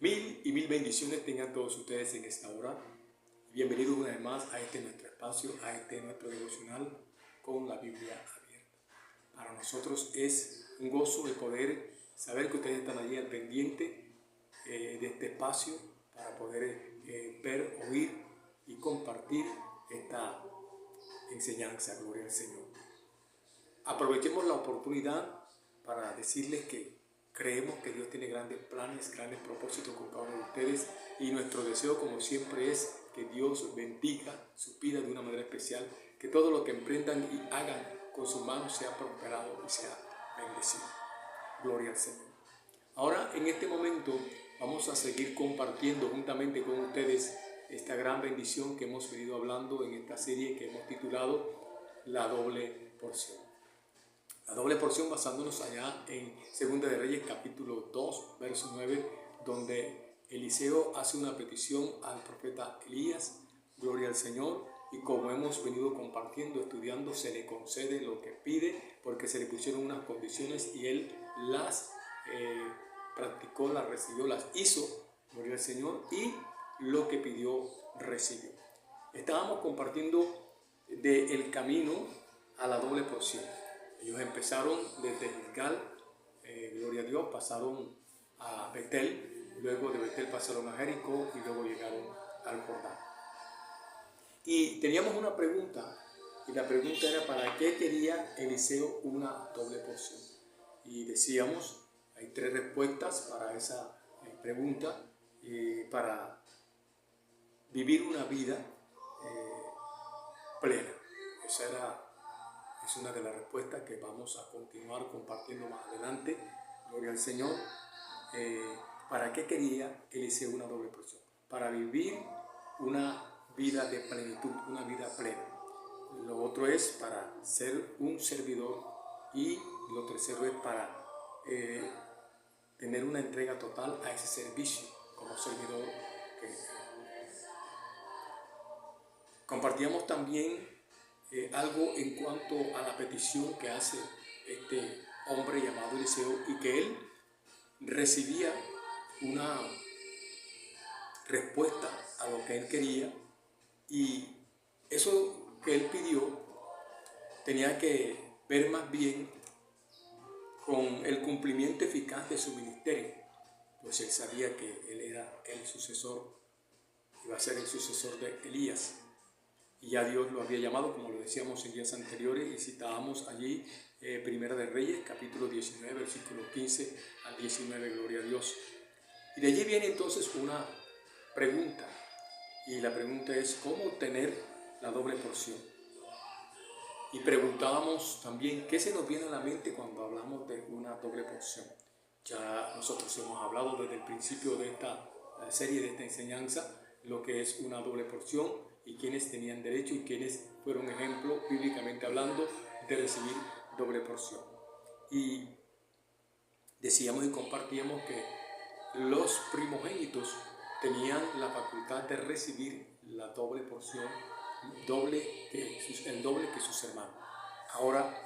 Mil y mil bendiciones tengan todos ustedes en esta hora. Bienvenidos una vez más a este nuestro espacio, a este nuestro devocional con la Biblia abierta. Para nosotros es un gozo de poder saber que ustedes están allí al pendiente de este espacio para poder ver, oír y compartir esta enseñanza. Gloria al Señor. Aprovechemos la oportunidad para decirles que creemos que Dios tiene grandes planes, grandes propósitos con cada uno de ustedes, y nuestro deseo, como siempre, es que Dios bendiga su vida de una manera especial, que todo lo que emprendan y hagan con sus manos sea prosperado y sea bendecido. Gloria al Señor. Ahora, en este momento, vamos a seguir compartiendo juntamente con ustedes esta gran bendición que hemos venido hablando en esta serie que hemos titulado La Doble Porción. La doble porción basándonos allá en 2 de Reyes capítulo 2, verso 9, donde Eliseo hace una petición al profeta Elías, gloria al Señor, y como hemos venido compartiendo, estudiando, se le concede lo que pide, porque se le pusieron unas condiciones y él las practicó, las recibió, las hizo, gloria al Señor, y lo que pidió, recibió. Estábamos compartiendo del camino a la doble porción. Ellos empezaron desde Gilgal, gloria a Dios, pasaron a Betel, luego de Betel pasaron a Jericó y luego llegaron al Jordán. Y teníamos una pregunta, y la pregunta era: ¿para qué quería Eliseo una doble porción? Y decíamos, hay tres respuestas para esa pregunta: para vivir una vida plena. Esa es una de las respuestas que vamos a continuar compartiendo más adelante. Gloria al Señor. ¿Para qué quería Eliseo una doble porción? Para vivir una vida de plenitud, una vida plena. Lo otro es para ser un servidor, y lo tercero es para tener una entrega total a ese servicio como servidor. Compartíamos también algo en cuanto a la petición que hace este hombre llamado Eliseo, y que él recibía una respuesta a lo que él quería, y eso que él pidió tenía que ver más bien con el cumplimiento eficaz de su ministerio, pues él sabía que él era el sucesor, iba a ser el sucesor de Elías. Y ya Dios lo había llamado, como lo decíamos en días anteriores, y citábamos allí Primera de Reyes, capítulo 19, versículo 15 al 19, gloria a Dios. Y de allí viene entonces una pregunta, y la pregunta es: ¿cómo obtener la doble porción? Y preguntábamos también, ¿qué se nos viene a la mente cuando hablamos de una doble porción? Ya nosotros hemos hablado desde el principio de esta serie, de esta enseñanza, lo que es una doble porción, y quienes tenían derecho y quienes fueron ejemplo, bíblicamente hablando, de recibir doble porción. Y decíamos y compartíamos que los primogénitos tenían la facultad de recibir la doble porción, el doble que sus hermanos. Ahora,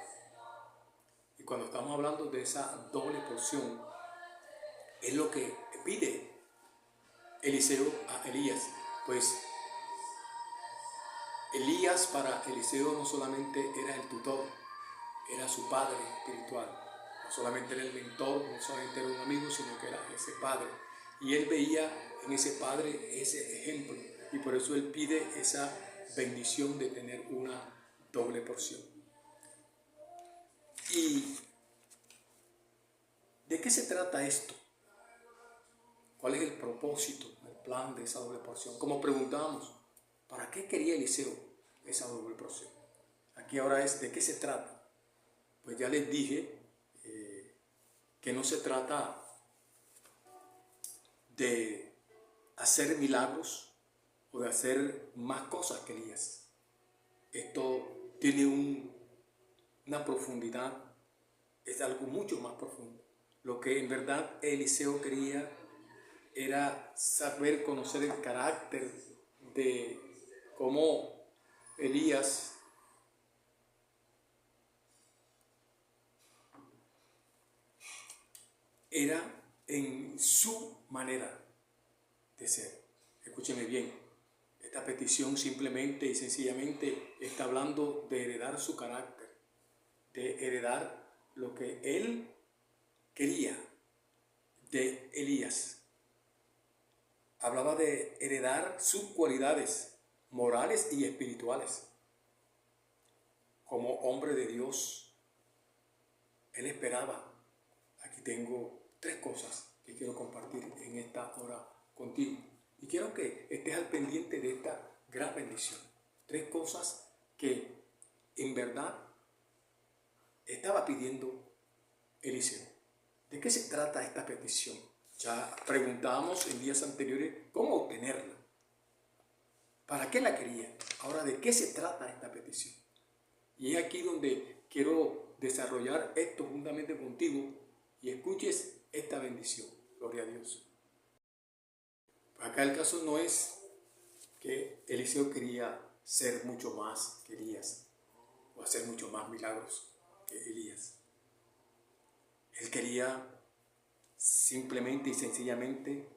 y cuando estamos hablando de esa doble porción, es lo que pide Eliseo a Elías, pues Elías para Eliseo no solamente era el tutor, era su padre espiritual. No solamente era el mentor, no solamente era un amigo, sino que era ese padre. Y él veía en ese padre ese ejemplo, y por eso él pide esa bendición de tener una doble porción. ¿Y de qué se trata esto? ¿Cuál es el propósito, el plan de esa doble porción? Como preguntábamos, ¿para qué quería Eliseo esa doble porción? Aquí ahora es: ¿de qué se trata? Pues ya les dije que no se trata de hacer milagros o de hacer más cosas que Elías. Esto tiene una profundidad, es algo mucho más profundo. Lo que en verdad Eliseo quería era saber, conocer el carácter de cómo Elías era en su manera de ser. Escúcheme bien, esta petición simplemente y sencillamente está hablando de heredar su carácter, de heredar lo que él quería de Elías. Hablaba de heredar sus cualidades morales y espirituales. Como hombre de Dios, él esperaba. Aquí tengo 3 cosas que quiero compartir en esta hora contigo. Y quiero que estés al pendiente de esta gran bendición. 3 cosas que en verdad estaba pidiendo Eliseo. ¿De qué se trata esta petición? Ya preguntábamos en días anteriores cómo obtenerla. ¿Para qué la quería? Ahora, ¿de qué se trata esta petición? Y es aquí donde quiero desarrollar esto juntamente contigo y escuches esta bendición. Gloria a Dios. Acá el caso no es que Eliseo quería ser mucho más que Elías o hacer mucho más milagros que Elías. Él quería simplemente y sencillamente,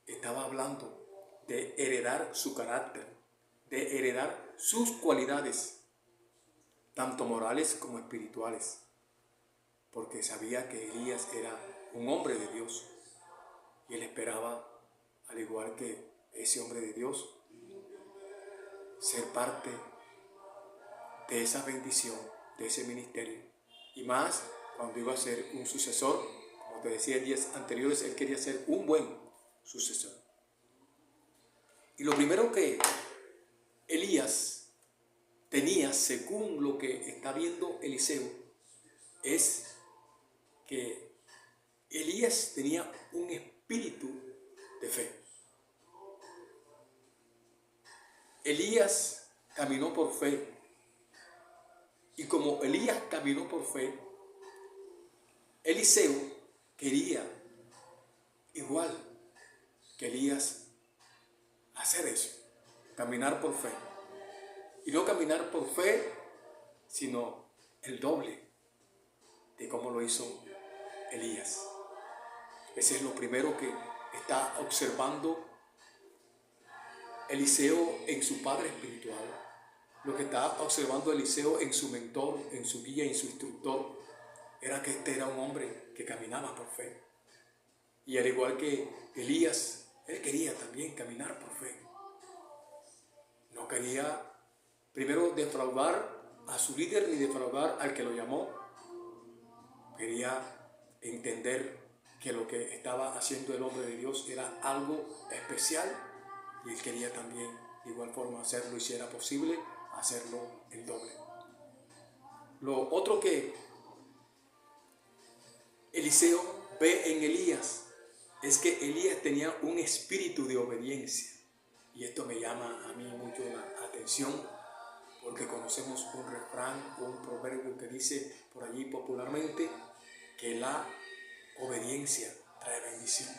estaba hablando de heredar su carácter, de heredar sus cualidades, tanto morales como espirituales, porque sabía que Elías era un hombre de Dios y él esperaba, al igual que ese hombre de Dios, ser parte de esa bendición, de ese ministerio, y más cuando iba a ser un sucesor. Como te decía en días anteriores, él quería ser un buen sucesor. Y lo primero que Elías tenía, según lo que está viendo Eliseo, es que Elías tenía un espíritu de fe. Elías caminó por fe. Y como Elías caminó por fe, Eliseo quería, igual que Elías, hacer eso, caminar por fe. Y no caminar por fe, sino el doble de cómo lo hizo Elías. Ese es lo primero que está observando Eliseo en su padre espiritual, lo que está observando Eliseo en su mentor, en su guía, en su instructor, era que este era un hombre que caminaba por fe. Y al igual que Elías, él quería también caminar por fe. No quería primero defraudar a su líder ni defraudar al que lo llamó. Quería entender que lo que estaba haciendo el hombre de Dios era algo especial y él quería también de igual forma hacerlo, y si era posible, hacerlo el doble. Lo otro que Eliseo ve en Elías es que Elías tenía un espíritu de obediencia. Y esto me llama a mí mucho la atención, porque conocemos un refrán o un proverbio que dice por allí popularmente que la obediencia trae bendición.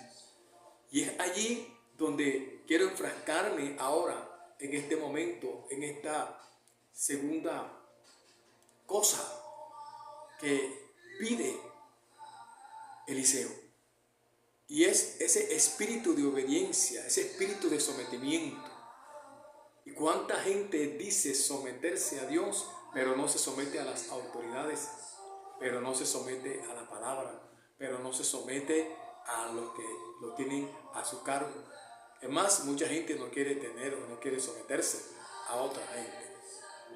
Y es allí donde quiero enfrascarme ahora, en este momento, en esta segunda cosa que pide Eliseo. Y es ese espíritu de obediencia, ese espíritu de sometimiento. ¿Y cuánta gente dice someterse a Dios, pero no se somete a las autoridades, pero no se somete a la palabra, pero no se somete a los que lo tienen a su cargo? Es más, mucha gente no quiere tener o no quiere someterse a otra gente.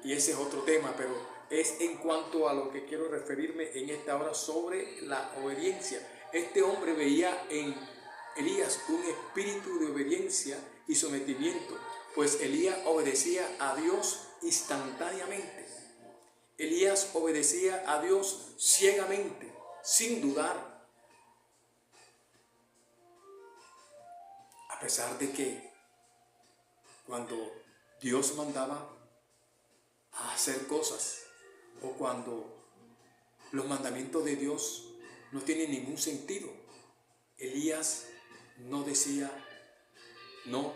Y ese es otro tema, pero es en cuanto a lo que quiero referirme en esta hora sobre la obediencia. Este hombre veía en Elías un espíritu de obediencia y sometimiento, pues Elías obedecía a Dios instantáneamente. Elías obedecía a Dios ciegamente, sin dudar. A pesar de que cuando Dios mandaba a hacer cosas, o cuando los mandamientos de Dios no tienen ningún sentido, Elías no decía no.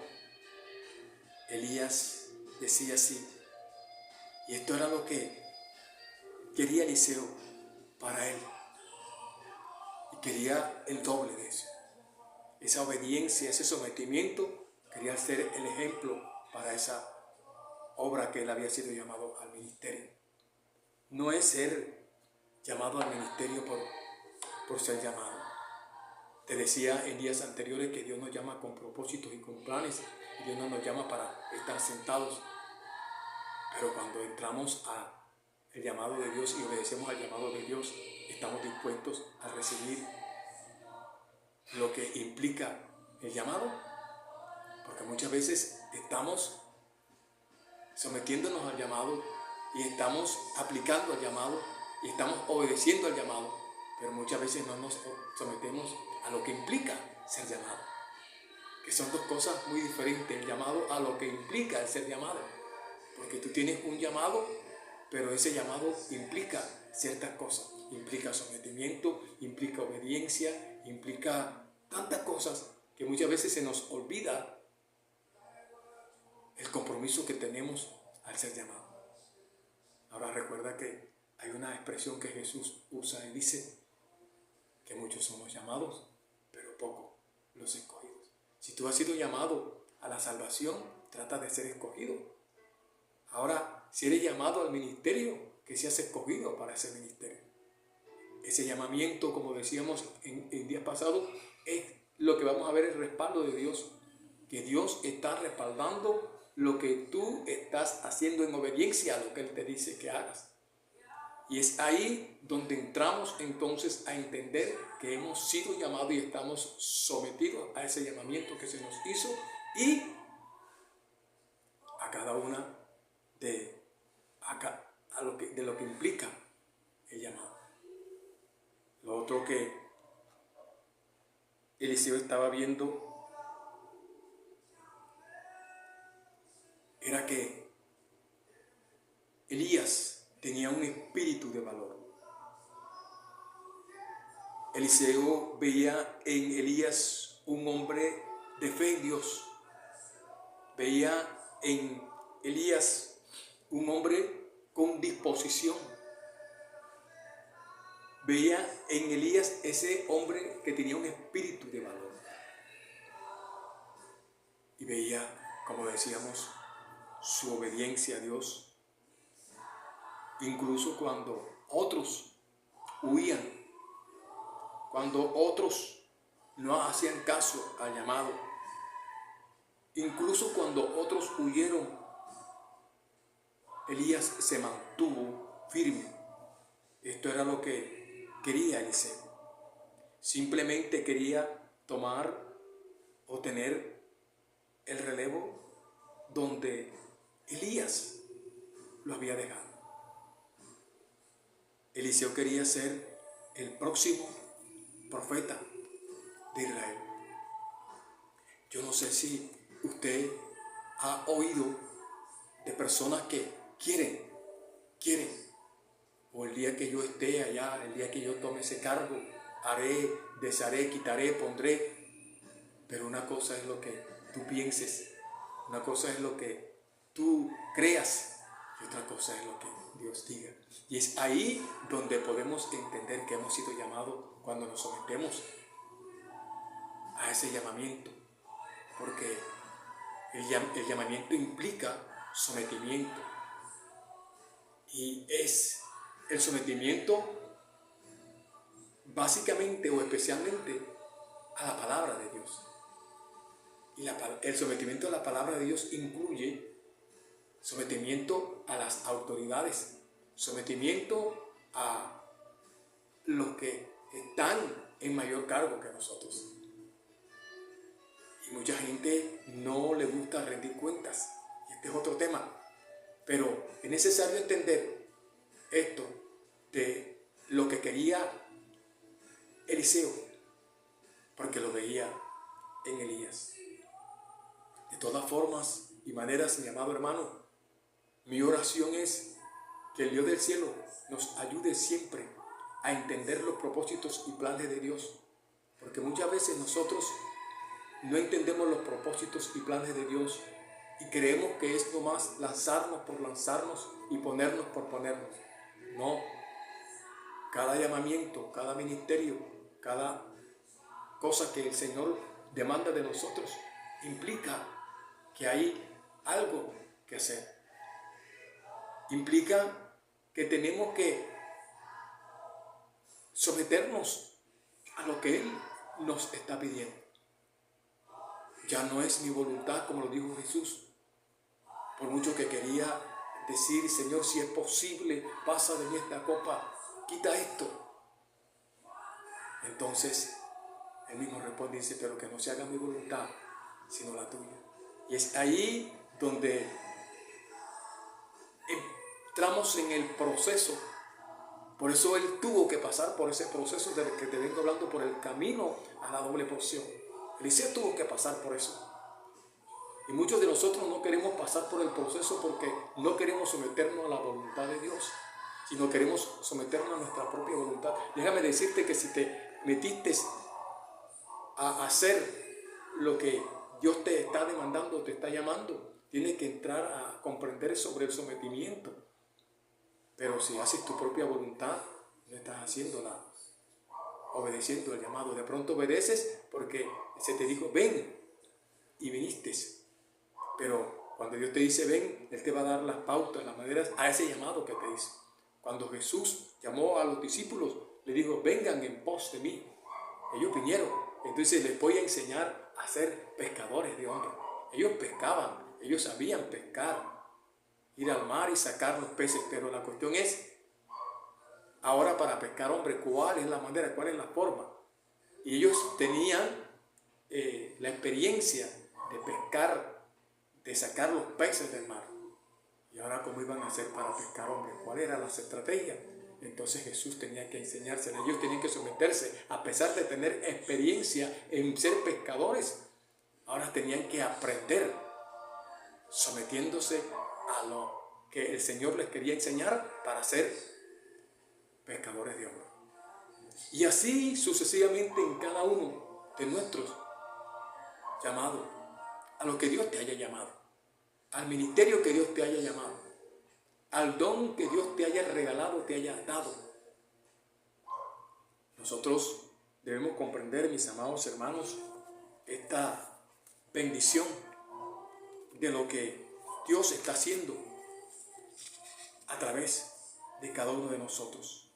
Elías decía sí. Y esto era lo que quería Eliseo para él. Y quería el doble de eso. esa obediencia, ese sometimiento, quería ser el ejemplo para esa obra que él había sido llamado al ministerio. No es ser llamado al ministerio por ser llamado. Te decía en días anteriores que Dios nos llama con propósitos y con planes, y Dios no nos llama para estar sentados. Pero cuando entramos al llamado de Dios y obedecemos al llamado de Dios, estamos dispuestos a recibir lo que implica el llamado, porque muchas veces estamos sometiéndonos al llamado y estamos aplicando al llamado y estamos obedeciendo al llamado, pero muchas veces no nos sometemos a lo que implica ser llamado, que son dos cosas muy diferentes, el llamado a lo que implica el ser llamado, porque tú tienes un llamado, pero ese llamado implica ciertas cosas, implica sometimiento, implica obediencia, implica tantas cosas que muchas veces se nos olvida el compromiso que tenemos al ser llamado. Ahora recuerda que hay una expresión que Jesús usa y dice que muchos somos llamados, pero pocos los escogidos. Si tú has sido llamado a la salvación, trata de ser escogido. Ahora, si eres llamado al ministerio, que seas escogido para ese ministerio. Ese llamamiento, como decíamos en días pasados, es lo que vamos a ver, el respaldo de Dios. Que Dios está respaldando lo que tú estás haciendo en obediencia a lo que Él te dice que hagas. Y es ahí donde entramos entonces a entender que hemos sido llamados y estamos sometidos a ese llamamiento que se nos hizo y a cada una de lo que implica el llamado. Lo otro que Eliseo estaba viendo era que Elías tenía un espíritu de valor. Eliseo veía en Elías un hombre de fe en Dios. Veía en Elías un hombre con disposición. Veía en Elías ese hombre que tenía un espíritu de valor. Y veía, como decíamos, su obediencia a Dios. Incluso cuando otros huían, cuando otros no hacían caso al llamado, incluso cuando otros huyeron, Elías se mantuvo firme. Esto era lo que quería Eliseo. Simplemente quería tomar o tener el relevo donde Elías lo había dejado. Eliseo quería ser el próximo profeta de Israel. Yo no sé si usted ha oído de personas que quieren, o el día que yo esté allá, el día que yo tome ese cargo, haré, desharé, quitaré, pondré. Pero una cosa es lo que tú pienses, una cosa es lo que tú creas y otra cosa es lo que Dios diga. Y es ahí donde podemos entender que hemos sido llamados cuando nos sometemos a ese llamamiento, porque el llamamiento implica sometimiento y es el sometimiento básicamente o especialmente a la palabra de Dios. Y el sometimiento a la palabra de Dios incluye sometimiento a las autoridades, sometimiento a los que están en mayor cargo que nosotros. Y mucha gente no le gusta rendir cuentas. Y este es otro tema. Pero es necesario entender esto de lo que quería Eliseo, porque lo veía en Elías. De todas formas y maneras, mi amado hermano, mi oración es que el Dios del cielo nos ayude siempre a entender los propósitos y planes de Dios, porque muchas veces nosotros no entendemos los propósitos y planes de Dios y creemos que es nomás lanzarnos por lanzarnos y ponernos por ponernos. No, cada llamamiento, cada ministerio, cada cosa que el Señor demanda de nosotros implica que hay algo que hacer. Implica que tenemos que someternos a lo que Él nos está pidiendo. Ya no es mi voluntad, como lo dijo Jesús. Por mucho que quería decir, Señor, si es posible, pasa de mí esta copa, quita esto. Entonces, Él mismo responde y dice, pero que no se haga mi voluntad, sino la tuya. Y es ahí donde entramos en el proceso. Por eso Él tuvo que pasar por ese proceso del que te vengo hablando, por el camino a la doble porción. Eliseo tuvo que pasar por eso. Y muchos de nosotros no queremos pasar por el proceso porque no queremos someternos a la voluntad de Dios, sino queremos someternos a nuestra propia voluntad. Déjame decirte que si te metiste a hacer lo que Dios te está demandando, te está llamando, tienes que entrar a comprender sobre el sometimiento. Pero si haces tu propia voluntad, no estás haciendo nada, obedeciendo el llamado. De pronto obedeces porque se te dijo, ven, y viniste. Pero cuando Dios te dice, ven, Él te va a dar las pautas, las maneras a ese llamado que te hizo. Cuando Jesús llamó a los discípulos, le dijo, vengan en pos de mí. Ellos vinieron. Entonces les voy a enseñar a ser pescadores de hombres. Ellos pescaban, ellos sabían pescar, ir al mar y sacar los peces. Pero la cuestión es, ahora para pescar hombres, ¿cuál es la manera? ¿Cuál es la forma? Y ellos tenían la experiencia de pescar, de sacar los peces del mar. Y ahora, ¿cómo iban a hacer para pescar hombres? ¿Cuál era la estrategia? Entonces Jesús tenía que enseñársela. Ellos tenían que someterse, a pesar de tener experiencia en ser pescadores. Ahora tenían que aprender, sometiéndose a lo que el Señor les quería enseñar para ser pescadores de hombres. Y así sucesivamente en cada uno de nuestros llamados, a lo que Dios te haya llamado, al ministerio que Dios te haya llamado, al don que Dios te haya regalado, te haya dado. Nosotros debemos comprender, mis amados hermanos, esta bendición de lo que Dios está haciendo a través de cada uno de nosotros.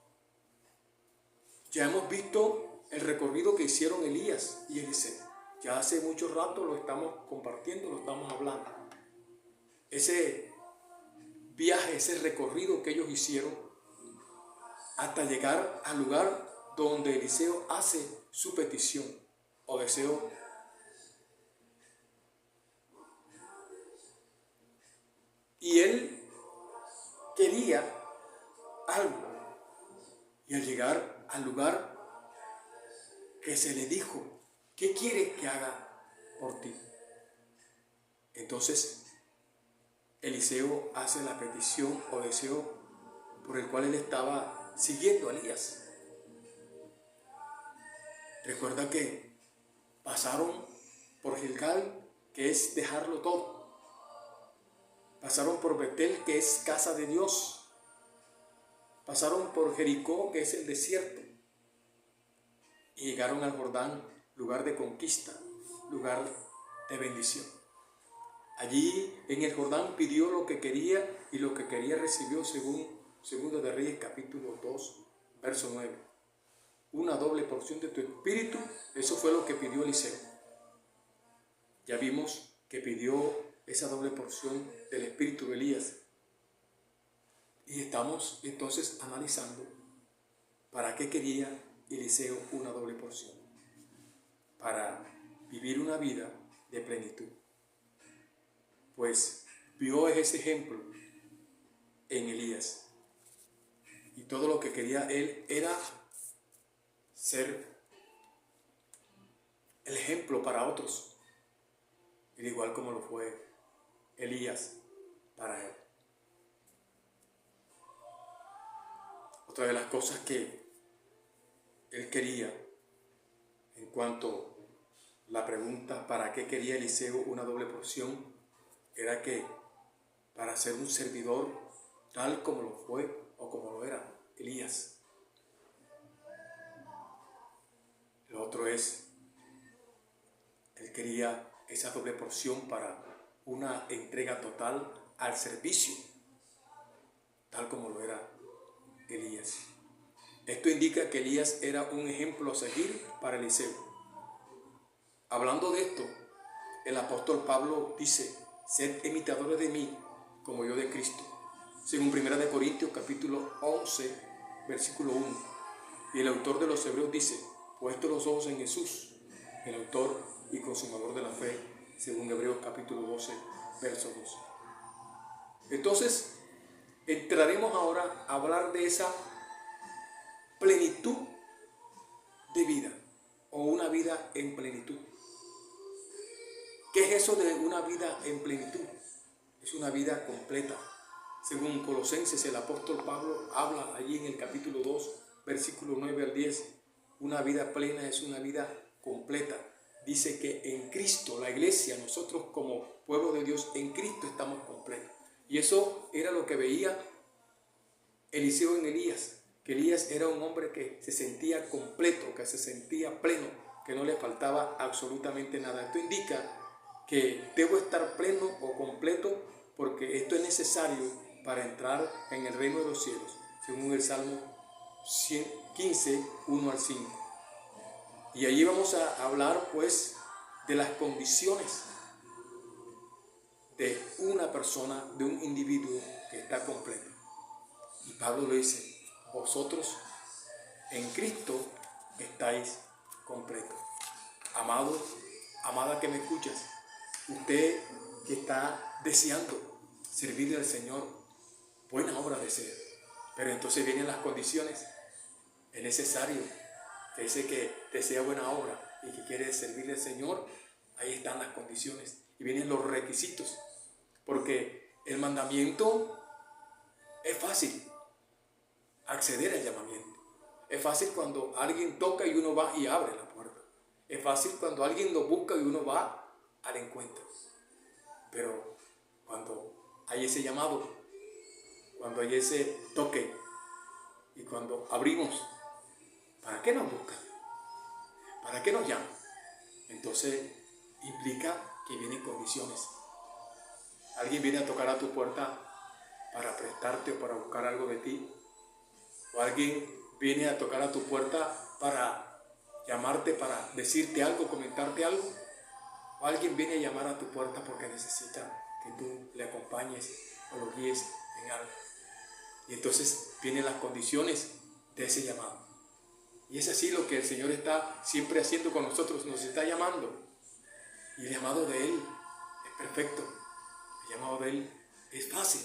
Ya hemos visto el recorrido que hicieron Elías y Eliseo. Ya hace mucho rato lo estamos compartiendo, lo estamos hablando. Ese viaje, ese recorrido que ellos hicieron hasta llegar al lugar donde Eliseo hace su petición o deseo. Y él quería algo. Y al llegar al lugar que se le dijo, ¿qué quieres que haga por ti? Entonces Eliseo hace la petición o deseo por el cual él estaba siguiendo a Elías. Recuerda que pasaron por Gilgal, que es dejarlo todo. Pasaron por Betel, que es casa de Dios. Pasaron por Jericó, que es el desierto. Y llegaron al Jordán, lugar de conquista, lugar de bendición. Allí en el Jordán pidió lo que quería y lo que quería recibió según 2 de Reyes capítulo 2, verso 9. Una doble porción de tu espíritu, eso fue lo que pidió Eliseo. Ya vimos que pidió esa doble porción del espíritu de Elías. Y estamos entonces analizando para qué quería Eliseo una doble porción. Para vivir una vida de plenitud. Pues vio ese ejemplo en Elías. Y todo lo que quería él era ser el ejemplo para otros. Y igual como lo fue Elías para él. Otra de las cosas que él quería, en cuanto a la pregunta ¿para qué quería Eliseo una doble porción? Era que para ser un servidor tal como lo fue o como lo era Elías. Lo otro es Él quería esa doble porción para una entrega total al servicio, tal como lo era Elías. Esto indica que Elías era un ejemplo a seguir para Eliseo. Hablando de esto, el apóstol Pablo dice: sed imitadores de mí, como yo de Cristo. Según 1 Corintios capítulo 11, versículo 1. Y el autor de los Hebreos dice: puesto los ojos en Jesús, el autor y consumador de la fe, según Hebreos capítulo 12, verso 12. Entonces, entraremos ahora a hablar de esa plenitud de vida, o una vida en plenitud. ¿Qué es eso de una vida en plenitud? Es una vida completa. Según Colosenses, el apóstol Pablo habla allí en el capítulo 2, versículo 9 al 10. Una vida plena es una vida completa. Dice que en Cristo, la iglesia, nosotros como pueblo de Dios, en Cristo estamos completos. Y eso era lo que veía Eliseo en Elías, que Elías era un hombre que se sentía completo, que se sentía pleno, que no le faltaba absolutamente nada. Esto indica que debo estar pleno o completo porque esto es necesario para entrar en el reino de los cielos, según el Salmo 115, 1 al 5. Y allí vamos a hablar pues de las condiciones de una persona, de un individuo que está completo. Y Pablo le dice: vosotros en Cristo estáis completos. Amado, amada que me escuchas, usted que está deseando servirle al Señor, buena obra desea. Pero entonces vienen las condiciones. Es necesario que ese que desea buena obra y que quiere servirle al Señor, ahí están las condiciones. Y vienen los requisitos. Porque el mandamiento es fácil acceder al llamamiento. Es fácil cuando alguien toca y uno va y abre la puerta. Es fácil cuando alguien lo busca y uno va al encuentro. Pero cuando hay ese llamado, cuando hay ese toque y cuando abrimos, ¿para qué nos buscan? ¿Para qué nos llaman? Entonces implica que vienen condiciones. Alguien viene a tocar a tu puerta para prestarte o para buscar algo de ti. O alguien viene a tocar a tu puerta para llamarte, para decirte algo, comentarte algo. O alguien viene a llamar a tu puerta porque necesita que tú le acompañes o lo guíes en algo. Y entonces vienen las condiciones de ese llamado. Y es así lo que el Señor está siempre haciendo con nosotros, nos está llamando. Y el llamado de Él es perfecto, el llamado de Él es fácil.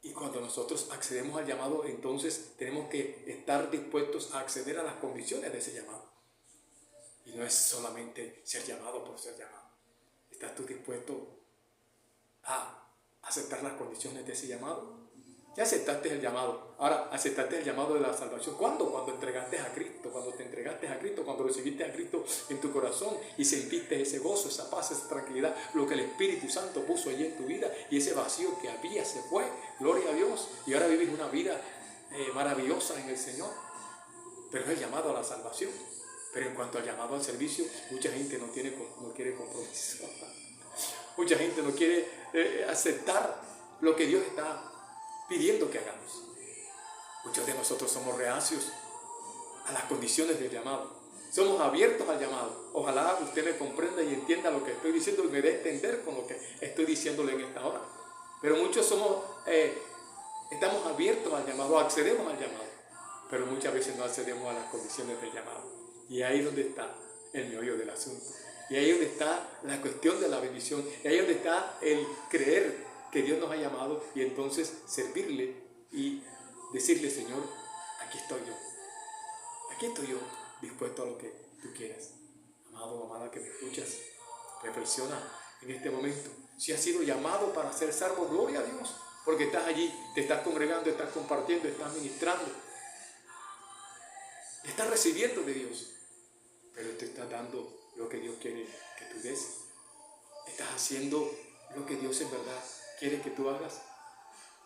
Y cuando nosotros accedemos al llamado, entonces tenemos que estar dispuestos a acceder a las condiciones de ese llamado. Y no es solamente ser llamado por ser llamado. ¿Estás tú dispuesto a aceptar las condiciones de ese llamado? Ya aceptaste el llamado. Ahora, aceptaste el llamado de la salvación. ¿Cuándo? Cuando entregaste a Cristo, cuando te entregaste a Cristo, cuando recibiste a Cristo en tu corazón y sentiste ese gozo, esa paz, esa tranquilidad, lo que el Espíritu Santo puso allí en tu vida y ese vacío que había se fue. Gloria a Dios. Y ahora vives una vida maravillosa en el Señor. Pero es el llamado a la salvación. Pero en cuanto al llamado al servicio, mucha gente no quiere compromiso. Mucha gente no quiere aceptar lo que Dios está pidiendo que hagamos. Muchos de nosotros somos reacios a las condiciones del llamado. Somos abiertos al llamado. Ojalá usted me comprenda y entienda lo que estoy diciendo y me dé a entender con lo que estoy diciéndole en esta hora. Pero muchos estamos abiertos al llamado, accedemos al llamado, pero muchas veces no accedemos a las condiciones del llamado. Y ahí es donde está el meollo del asunto. Y ahí es donde está la cuestión de la bendición. Y ahí es donde está el creer que Dios nos ha llamado y entonces servirle y decirle: Señor, aquí estoy yo. Aquí estoy yo, dispuesto a lo que tú quieras. Amado o amada que me escuchas, reflexiona en este momento. Si has sido llamado para ser salvo, gloria a Dios, porque estás allí, te estás congregando, estás compartiendo, estás ministrando, estás recibiendo de Dios, pero te estás dando lo que Dios quiere que tú des. Estás haciendo lo que Dios en verdad quiere que tú hagas.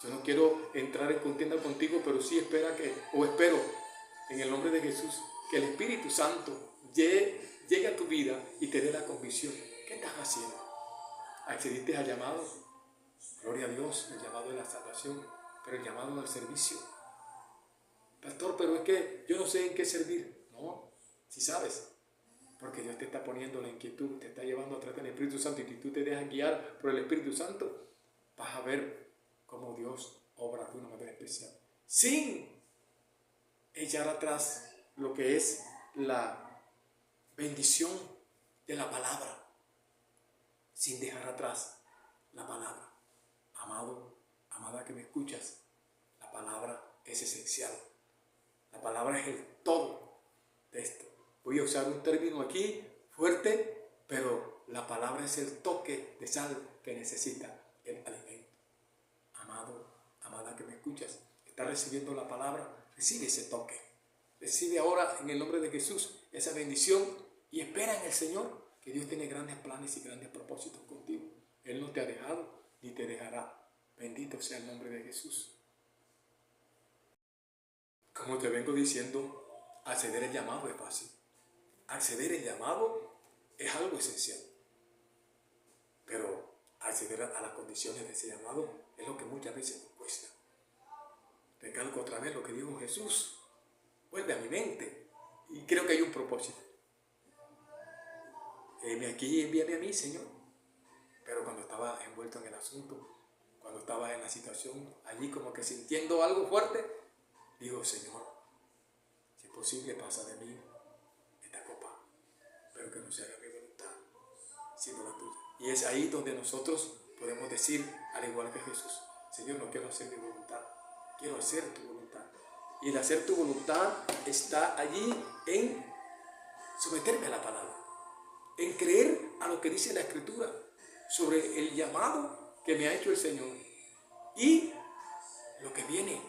Yo no quiero entrar en contienda contigo, pero sí espero en el nombre de Jesús que el Espíritu Santo llegue a tu vida y te dé la convicción. ¿Qué estás haciendo? ¿Accediste al llamado? Gloria a Dios, el llamado de la salvación, pero el llamado al servicio. Pastor, pero es que yo no sé en qué servir. No, si sabes, porque Dios te está poniendo la inquietud, te está llevando a través del Espíritu Santo, y si tú te dejas guiar por el Espíritu Santo, vas a ver cómo Dios obra de una manera especial, sin echar atrás lo que es la bendición de la palabra, sin dejar atrás la palabra. Amado, amada que me escuchas, la palabra es esencial. La palabra es el todo de esto. Voy a usar un término aquí fuerte, pero la palabra es el toque de sal que necesita el alimento. Amado, amada que me escuchas, ¿estás recibiendo la palabra? Recibe ese toque. Recibe ahora en el nombre de Jesús esa bendición y espera en el Señor, que Dios tiene grandes planes y grandes propósitos contigo. Él no te ha dejado ni te dejará. Bendito sea el nombre de Jesús. Como te vengo diciendo, acceder al llamado es fácil. Acceder al llamado es algo esencial. Pero acceder a las condiciones de ese llamado es lo que muchas veces nos cuesta. Recalco otra vez lo que dijo Jesús. Vuelve a mi mente. Y creo que hay un propósito. Heme aquí y envíame a mí, Señor. Pero cuando estaba envuelto en el asunto, cuando estaba en la situación, allí como que sintiendo algo fuerte, digo, Señor, si es posible, pasa de mí esta copa, pero que no se haga mi voluntad, sino la tuya. Y es ahí donde nosotros podemos decir, al igual que Jesús, Señor, no quiero hacer mi voluntad, quiero hacer tu voluntad. Y el hacer tu voluntad está allí en someterme a la palabra, en creer a lo que dice la Escritura sobre el llamado que me ha hecho el Señor y lo que viene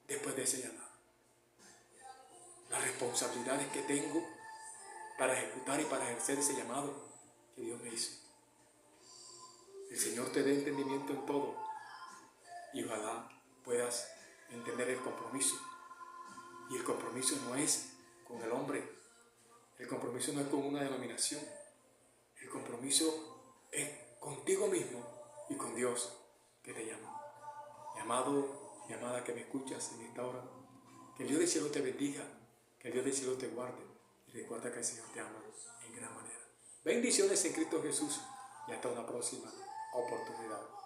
después de ese llamado. Las responsabilidades que tengo para ejecutar y para ejercer ese llamado que Dios me hizo. El Señor te dé entendimiento en todo y ojalá puedas entender el compromiso. Y el compromiso no es con el hombre, el compromiso no es con una denominación, el compromiso es contigo mismo y con Dios que te llama. Mi amado, mi amada que me escuchas en esta hora, que el Dios del cielo te bendiga, que el Dios del cielo te guarde y recuerda que el Señor te ama en gran manera. Bendiciones en Cristo Jesús y hasta una próxima oportunidad.